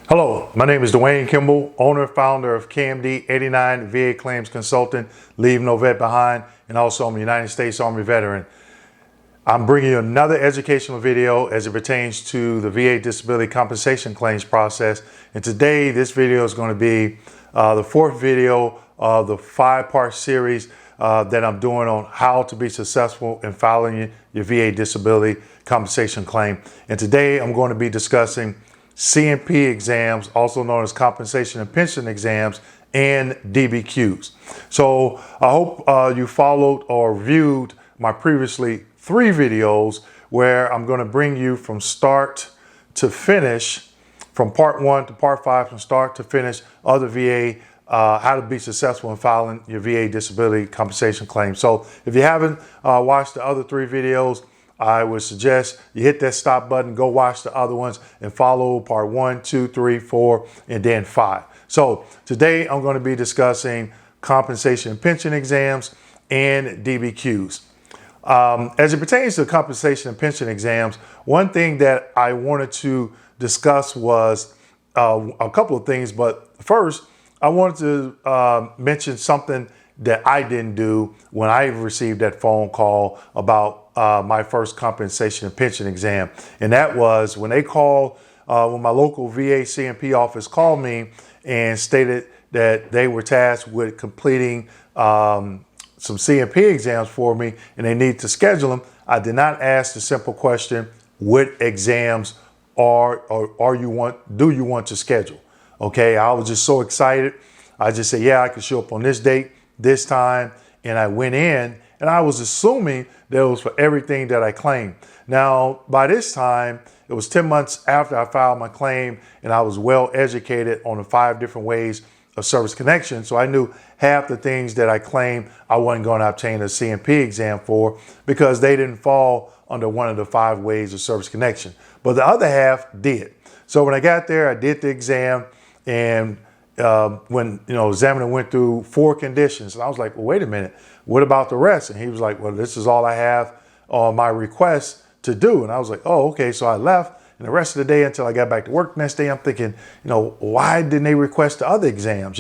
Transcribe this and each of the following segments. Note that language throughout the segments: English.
Hello, my name is Dwayne Kimball, owner, founder of KMD 89 VA Claims Consultant, Leave No Vet Behind, and also I'm a United States Army veteran. I'm bringing you another educational video as it pertains to the VA disability compensation claims process. And today, this video is going to be the fourth video of the 5-part series that I'm doing on how to be successful in filing your VA disability compensation claim. And today, I'm going to be discussing C&P exams, also known as compensation and pension exams, and DBQs. So I hope you followed or viewed my previously 3 videos where I'm going to bring you from start to finish, from part 1 to part 5, from start to finish of the VA, how to be successful in filing your VA disability compensation claim. So if you haven't watched the other 3 videos, I would suggest you hit that stop button, go watch the other ones, and follow part 1, 2, 3, 4, and then 5. So today I'm going to be discussing compensation and pension exams and DBQs. As it pertains to compensation and pension exams, one thing that I wanted to discuss was a couple of things, but first I wanted to mention something that I didn't do when I received that phone call about my first compensation and pension exam. And that was when they called, when my local VA C&P office called me and stated that they were tasked with completing some C&P exams for me and they need to schedule them. I did not ask the simple question, what exams do you want to schedule? Okay, I was just so excited. I just said, yeah, I can show up on this date, this time, and I went in and I was assuming that it was for everything that I claimed. Now, by this time, it was 10 months after I filed my claim and I was well educated on the 5 different ways of service connection. So I knew half the things that I claimed I wasn't going to obtain a C&P exam for because they didn't fall under one of the 5 ways of service connection. But the other half did. So when I got there, I did the exam, and when the examiner went through 4 conditions, and I was like, well, wait a minute, what about the rest? And he was like, well, this is all I have on my request to do. And I was like, oh, okay. So I left, and the rest of the day until I got back to work the next day, I'm thinking, why didn't they request the other exams?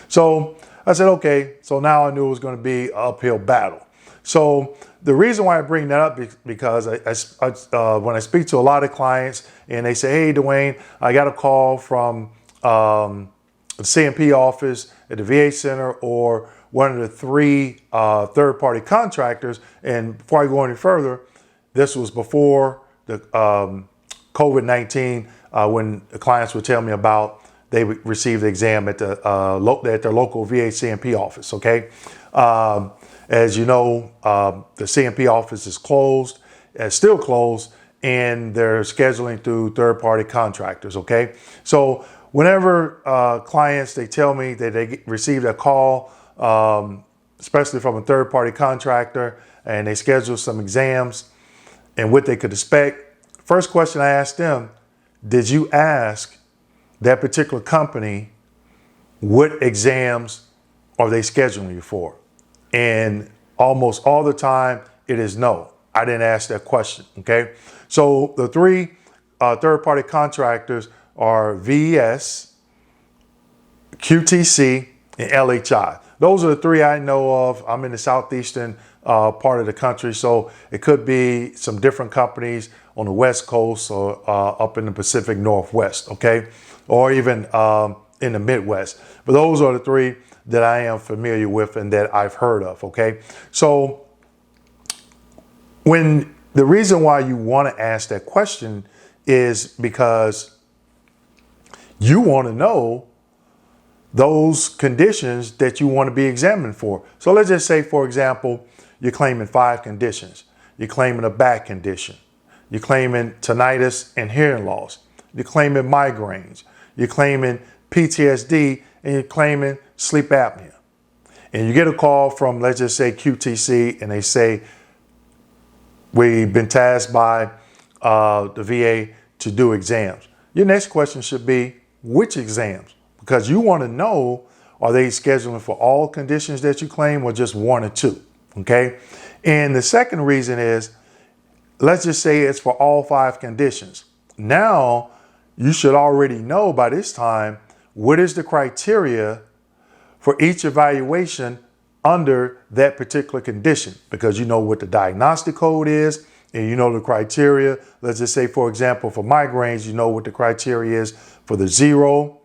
So I said, okay. So now I knew it was going to be an uphill battle. So the reason why I bring that up is because when I speak to a lot of clients and they say, hey, Dwayne, I got a call from the C&P office at the VA center or one of the 3 third-party contractors. And before I go any further, this was before the COVID-19 when the clients would tell me about they would receive the exam at their local VA C&P office. Okay, as you know, the C&P office is closed, still closed, and they're scheduling through third-party contractors. Okay, so whenever clients, they tell me that they received a call, especially from a third-party contractor, and they schedule some exams and what they could expect, first question I ask them, did you ask that particular company what exams are they scheduling you for? And almost all the time, it is no. I didn't ask that question, okay? So the 3 third-party contractors are VES, QTC, and LHI. Those are the 3 I know of. I'm in the southeastern part of the country, so it could be some different companies on the West Coast or up in the Pacific Northwest, okay? Or even in the Midwest. But those are the 3 that I am familiar with and that I've heard of, okay? So the reason why you want to ask that question is because you want to know those conditions that you want to be examined for. So let's just say, for example, you're claiming 5 conditions. You're claiming a back condition. You're claiming tinnitus and hearing loss. You're claiming migraines. You're claiming PTSD, and you're claiming sleep apnea. And you get a call from, let's just say, QTC, and they say, we've been tasked by the VA to do exams. Your next question should be, which exams? Because you want to know, are they scheduling for all conditions that you claim or just 1 or 2? Okay. And the second reason is, let's just say it's for all 5 conditions. Now you should already know by this time what is the criteria for each evaluation under that particular condition, because you know what the diagnostic code is and you know the criteria. Let's just say, for example, for migraines, you know what the criteria is for the 0,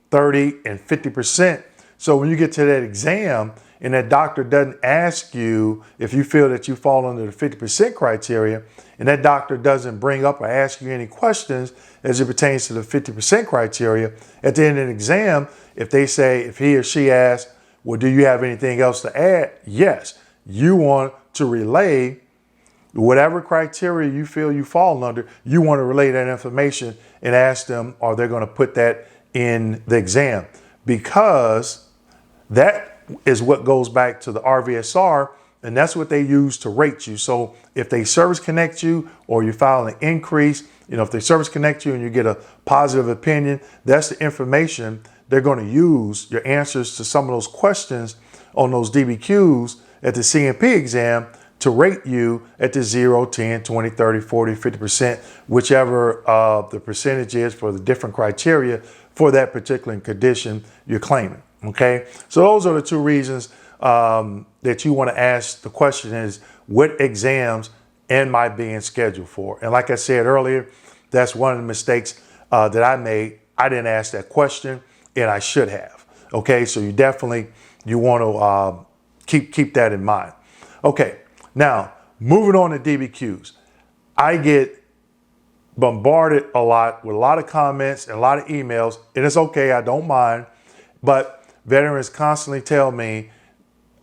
30, and 50%. So when you get to that exam and that doctor doesn't ask you if you feel that you fall under the 50% criteria, and that doctor doesn't bring up or ask you any questions as it pertains to the 50% criteria, at the end of the exam, if he or she asks, well, do you have anything else to add? Yes, you want to relay whatever criteria you feel you fall under. You want to relay that information and ask them, are they going to put that in the exam? Because that is what goes back to the RVSR, and that's what they use to rate you. So if they service connect you or you file an increase, if they service connect you and you get a positive opinion, that's the information they're going to use, your answers to some of those questions on those DBQs at the CMP exam, to rate you at the 0, 10, 20, 30, 40, 50%, whichever the percentage is for the different criteria for that particular condition you're claiming. Okay, so those are the two reasons that you want to ask the question is, what exams am I being scheduled for? And like I said earlier, that's one of the mistakes that I made. I didn't ask that question, and I should have. Okay, so you want to keep that in mind. Okay, now moving on to DBQs. I get bombarded a lot with a lot of comments and a lot of emails, and it's okay, I don't mind, but veterans constantly tell me,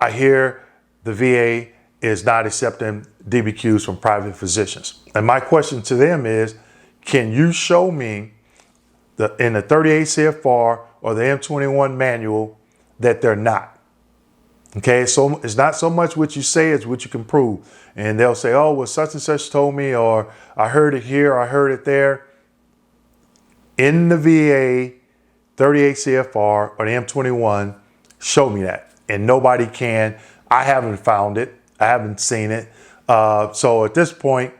I hear the VA is not accepting DBQs from private physicians. And my question to them is, can you show me in the 38 CFR or the M21 manual that they're not? Okay, so it's not so much what you say as what you can prove. And they'll say, oh, well, such and such told me, or I heard it here, I heard it there. In the VA 38 CFR or the M21, show me that. And nobody can. I haven't found it. I haven't seen it. So at this point,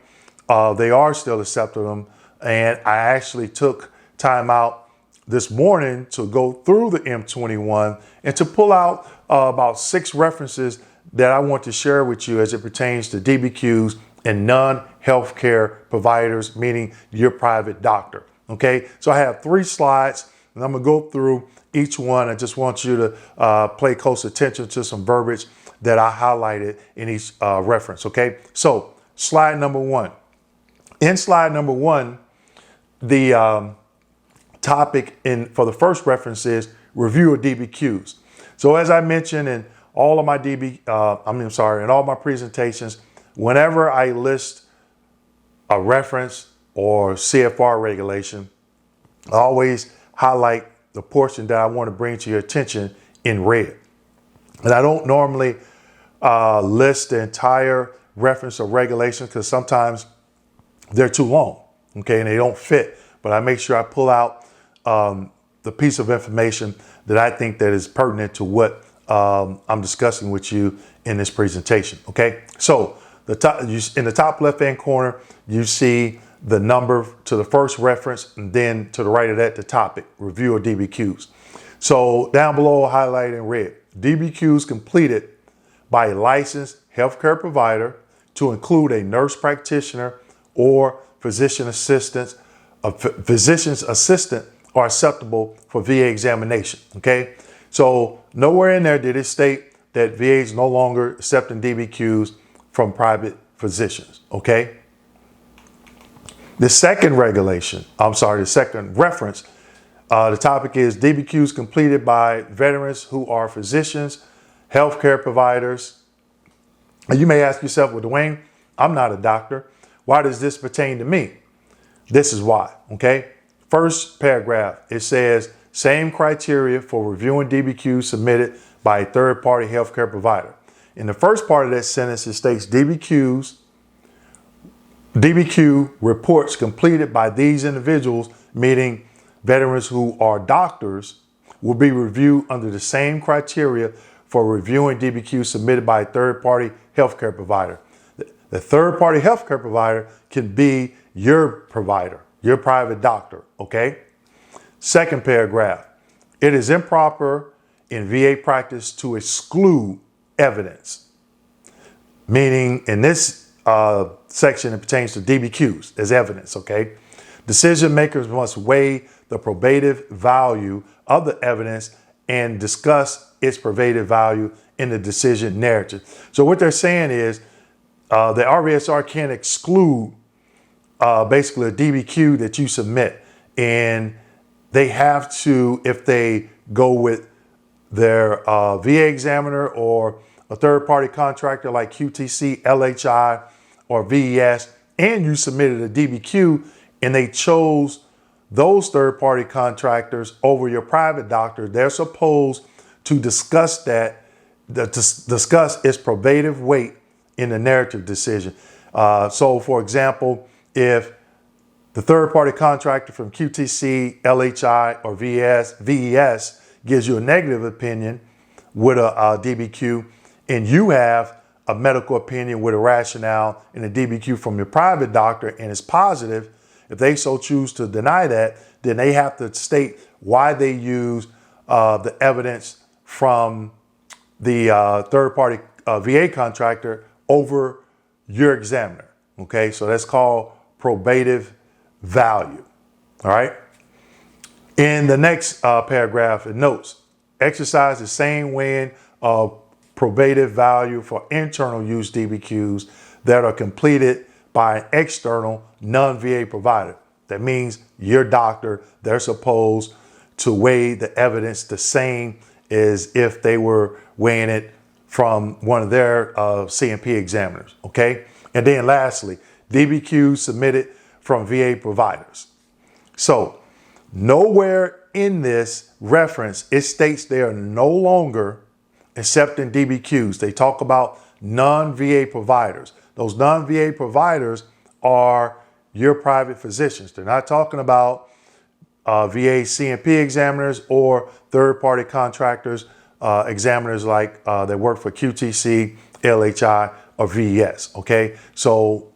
they are still accepting them. And I actually took time out this morning to go through the M21 and to pull out about 6 references that I want to share with you as it pertains to DBQs and non-healthcare providers, meaning your private doctor. Okay, so I have 3 slides and I'm gonna go through each one. I just want you to pay close attention to some verbiage that I highlighted in each reference. Okay, so slide number 1. In slide number 1, the topic for the first reference is review of DBQs. So as I mentioned in all of my in all my presentations, whenever I list a reference or CFR regulation, I always highlight the portion that I want to bring to your attention in red. And I don't normally list the entire reference or regulation because sometimes they're too long, okay, and they don't fit. But I make sure I pull out the piece of information that I think that is pertinent to what I'm discussing with you in this presentation. Okay, so in the top left-hand corner, you see the number to the first reference, and then to the right of that, the topic, review of DBQs. So down below, highlighted in red, DBQs completed by a licensed healthcare provider to include a nurse practitioner or physician's assistant are acceptable for VA examination. Okay, so nowhere in there did it state that VA is no longer accepting DBQs from private physicians. Okay. The second reference, the topic is DBQs completed by veterans who are physicians, healthcare providers. And you may ask yourself, well, Dwayne, I'm not a doctor. Why does this pertain to me? This is why, okay? First paragraph, it says, same criteria for reviewing DBQs submitted by a third-party healthcare provider. In the first part of that sentence, it states DBQ reports completed by these individuals, meaning veterans who are doctors, will be reviewed under the same criteria for reviewing DBQs submitted by a third-party healthcare provider. The third-party healthcare provider can be your provider, your private doctor, okay? Second paragraph, it is improper in VA practice to exclude evidence, meaning in this section it pertains to DBQs as evidence, okay? Decision makers must weigh the probative value of the evidence and discuss its probative value in the decision narrative. So what they're saying is the RVSR can't exclude basically a DBQ that you submit, and they have to, if they go with their VA examiner or a third-party contractor like QTC, LHI, or VES, and you submitted a DBQ and they chose those third-party contractors over your private doctor, they're supposed to discuss that, discuss its probative weight in the narrative decision. So for example, if the third-party contractor from QTC, LHI, or VES gives you a negative opinion with a DBQ, and you have a medical opinion with a rationale in a DBQ from your private doctor and it's positive, if they so choose to deny that, then they have to state why they use the evidence from the third-party VA contractor over your examiner. Okay, so that's called probative value. All right. In the next paragraph, it notes, exercise the same weighing of probative value for internal use DBQs that are completed by an external non-VA provider. That means your doctor, they're supposed to weigh the evidence the same as if they were weighing it from one of their CMP examiners, okay? And then lastly, DBQs submitted from VA providers. So nowhere in this reference, it states they are no longer accepting DBQs. They talk about non-VA providers. Those non-VA providers are your private physicians. They're not talking about VA CMP examiners or third-party contractors, examiners like that work for QTC, LHI, or VES, okay? So,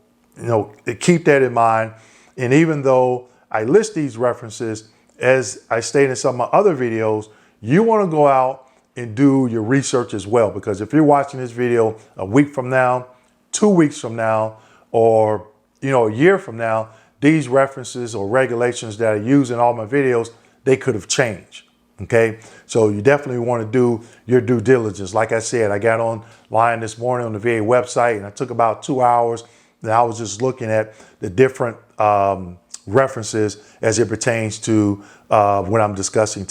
keep that in mind. And even though I list these references, as I stated in some of my other videos, you want to go out and do your research as well, because if you're watching this video a week from now, 2 weeks from now, or a year from now, these references or regulations that I use in all my videos, they could have changed. Okay, so you definitely want to do your due diligence. Like I said, I got online this morning on the VA website and I took about 2 hours and I was just looking at the different references as it pertains to what I'm discussing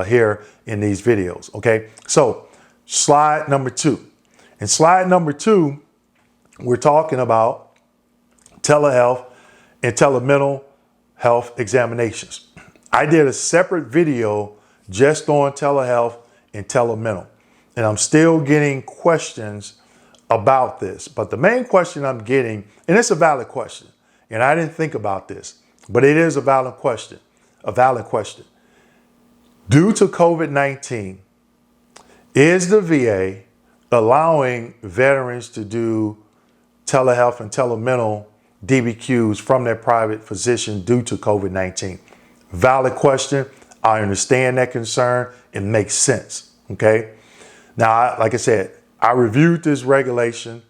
here in these videos. Okay, so slide number 2. In slide number 2, we're talking about telehealth and telemental health examinations. I did a separate video just on telehealth and telemental, and I'm still getting questions about this. But the main question I'm getting, and it's a valid question, and I didn't think about this, but it is a valid question, Due to COVID-19, is the VA allowing veterans to do telehealth and telemental DBQs from their private physician due to COVID-19? Valid question. I understand that concern. It makes sense. Okay. Now, like I said, I reviewed this regulation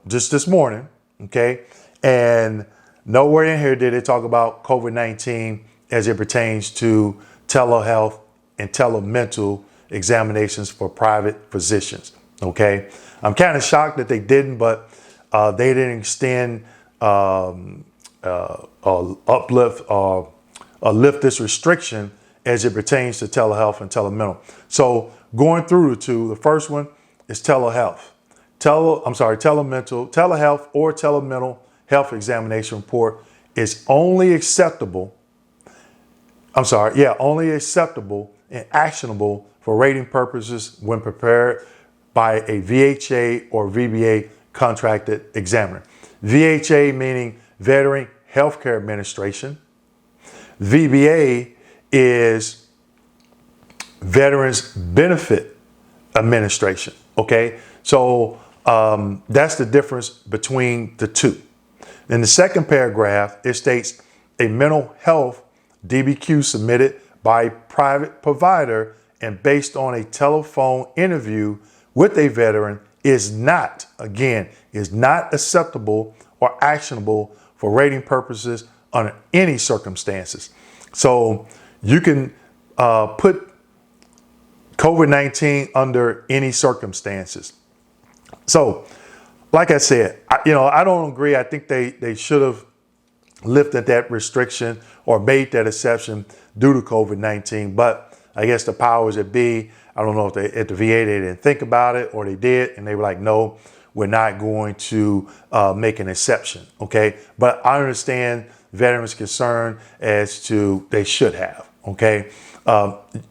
just this morning. Okay. And nowhere in here did it talk about COVID-19 as it pertains to telehealth and telemental examinations for private physicians. Okay. I'm kind of shocked that they didn't, but they didn't extend lift this restriction as it pertains to telehealth and telemental. So going through the two, the first one is telehealth. Telehealth or telemental health examination report is only acceptable and actionable for rating purposes when prepared by a VHA or VBA contracted examiner. VHA meaning Veteran Healthcare Administration. VBA is Veterans Benefit Administration. Okay, so that's the difference between the two. In the second paragraph, it states a mental health DBQ submitted by a private provider and based on a telephone interview with a veteran is not, again, is not acceptable or actionable for rating purposes under any circumstances. So you can put COVID-19 under any circumstances. So, like I said, I don't agree. I think they should have lifted that restriction or made that exception due to COVID-19. But I guess the powers that be, I don't know if at the VA they didn't think about it or they did, and they were like, no, we're not going to make an exception. Okay, but I understand veterans' concern as to they should have. Okay.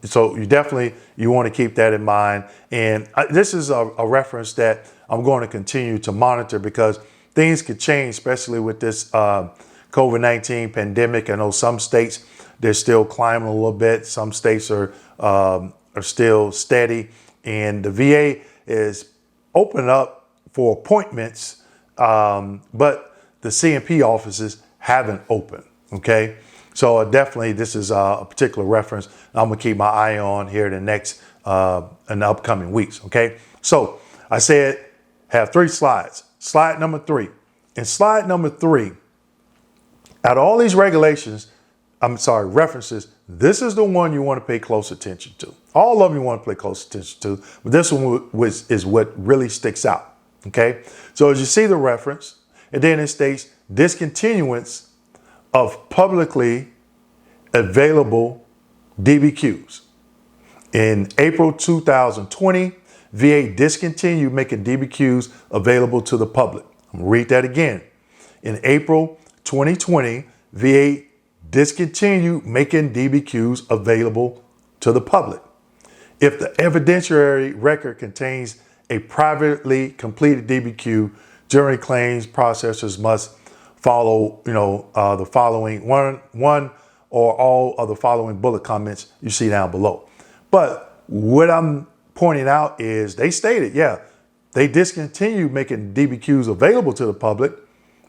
So you want to keep that in mind. And this is a reference that I'm going to continue to monitor because things could change, especially with this COVID-19 pandemic. I know some states, they're still climbing a little bit. Some states are still steady. And the VA is opening up for appointments, but the CMP offices haven't opened. Okay. So definitely this is a particular reference I'm going to keep my eye on here in the upcoming weeks. Okay. So I said have 3 slides. Slide number 3. In slide number 3, out of all these references, this is the one you want to pay close attention to. All of them you want to pay close attention to, but this one is what really sticks out. Okay. So as you see the reference, and then it states discontinuance of publicly available DBQs. In April 2020, VA discontinued making DBQs available to the public. I'm going to read that again. In April 2020, VA discontinued making DBQs available to the public. If the evidentiary record contains a privately completed DBQ, jury claims processors must follow, the following one or all of the following bullet comments you see down below. But what I'm pointing out is they stated, they discontinued making DBQs available to the public,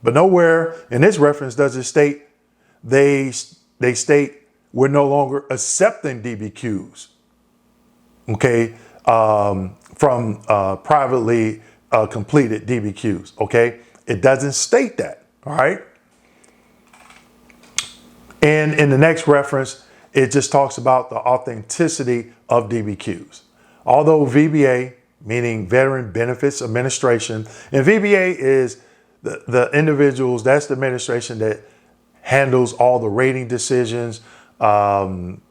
but nowhere in this reference does it state they state we're no longer accepting DBQs. Okay, from privately completed DBQs. Okay, it doesn't state that. All right. And in the next reference, it just talks about the authenticity of DBQs. Although VBA, meaning Veteran Benefits Administration, and VBA is the individuals, that's the administration that handles all the rating decisions. What I'm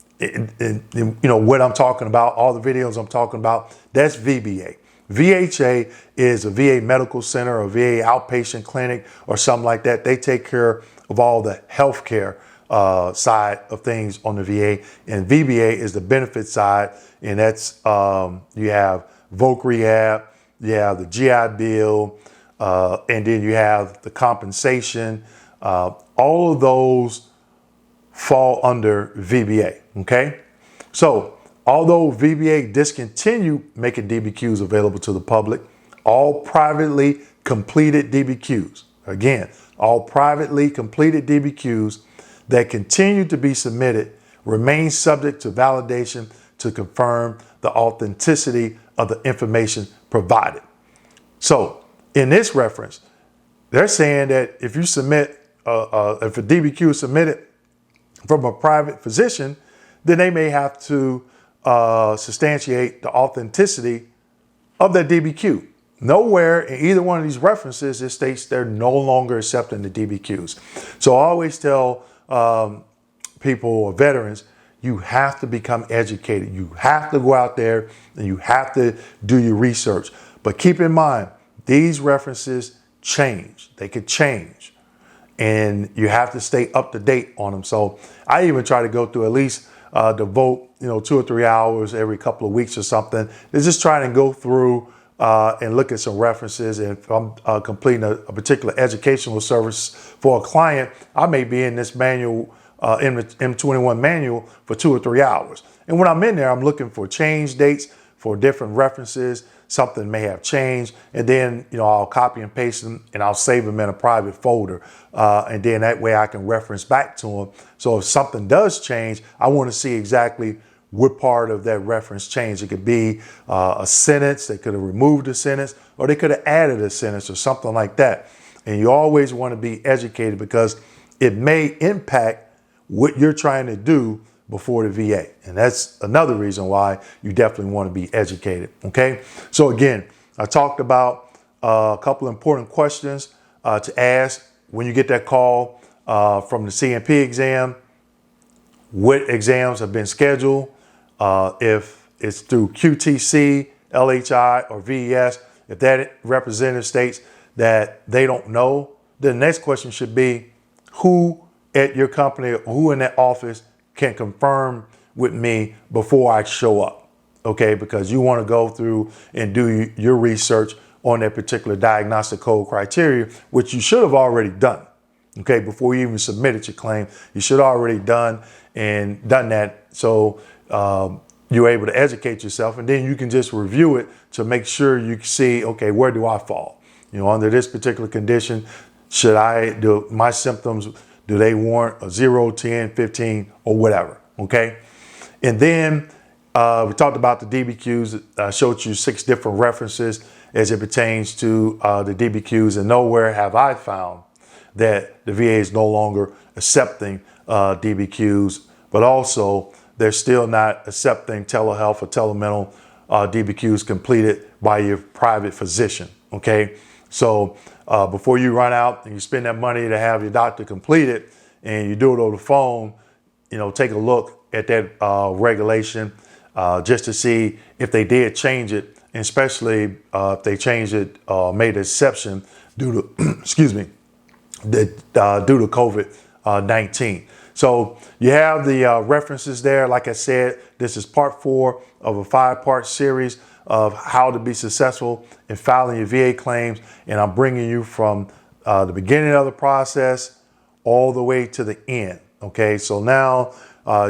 talking about, all the videos I'm talking about, that's VBA. VHA is a VA medical center or VA outpatient clinic or something like that. They take care of all the healthcare side of things on the VA, and VBA is the benefit side, and that's you have voc rehab, you have the GI Bill, and then you have the compensation. All of those fall under VBA. Okay, so although VBA discontinued making DBQs available to the public, all privately completed DBQs, again, all privately completed DBQs that continue to be submitted remain subject to validation to confirm the authenticity of the information provided. So in this reference, they're saying that if you submit, if a DBQ is submitted from a private physician, then they may have to substantiate the authenticity of that DBQ. Nowhere in either one of these references it states they're no longer accepting the DBQs. So I always tell people or veterans, you have to become educated. You have to go out there and you have to do your research. But keep in mind, these references change. They could change. And you have to stay up to date on them. So I even try to go through at least devote 2 or 3 hours every couple of weeks or something. It's just trying to go through and look at some references. And if I'm completing a particular educational service for a client, I may be in this manual, M21 manual for 2 or 3 hours. And when I'm in there, I'm looking for change dates for different references. something may have changed, and then I'll copy and paste them and I'll save them in a private folder, and then that way I can reference back to them. So if something does change, I want to see exactly what part of that reference changed. It could be a sentence. They could have removed a sentence, or they could have added a sentence or something like that. And you always want to be educated, because it may impact what you're trying to do before the VA. And that's another reason why you definitely want to be educated. Okay. So again, I talked about a couple important questions to ask when you get that call from the CMP exam. What exams have been scheduled? If it's through QTC, LHI, or VES, if that representative states that they don't know, then the next question should be, who at your company or who in that office can confirm with me before I show up? Okay, because you want to go through and do your research on that particular diagnostic code criteria, which you should have already done. Okay, before you even submitted your claim, you should have already done that. So you're able to educate yourself, and then you can just review it to make sure you see, okay, where do I fall? Under this particular condition, do my symptoms, do they warrant a 0, 10, 15, or whatever? Okay. And then we talked about the DBQs. I showed you 6 different references as it pertains to the DBQs, and nowhere have I found that the VA is no longer accepting DBQs, but also they're still not accepting telehealth or Tele-mental DBQs completed by your private physician. Okay, so before you run out and you spend that money to have your doctor complete it, and you do it over the phone, take a look at that regulation just to see if they did change it, and especially if they changed it, made an exception due to, excuse me, due to COVID-19. So you have the references there. Like I said, this is part 4 of a 5-part series of how to be successful in filing your VA claims. And I'm bringing you from the beginning of the process all the way to the end. Okay, so now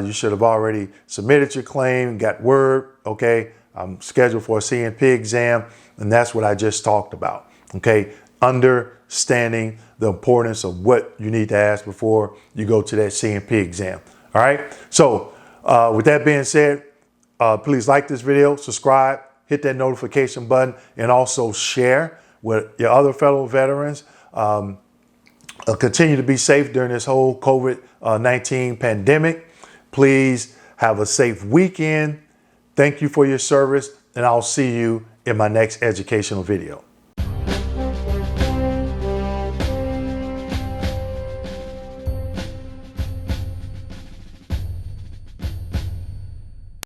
you should have already submitted your claim, got word. Okay, I'm scheduled for a CMP exam, and that's what I just talked about. Okay, understanding the importance of what you need to ask before you go to that CMP exam. All right. So with that being said, please like this video, subscribe, hit that notification button, and also share with your other fellow veterans. Continue to be safe during this whole COVID-19 pandemic. Please have a safe weekend. Thank you for your service, and I'll see you in my next educational video.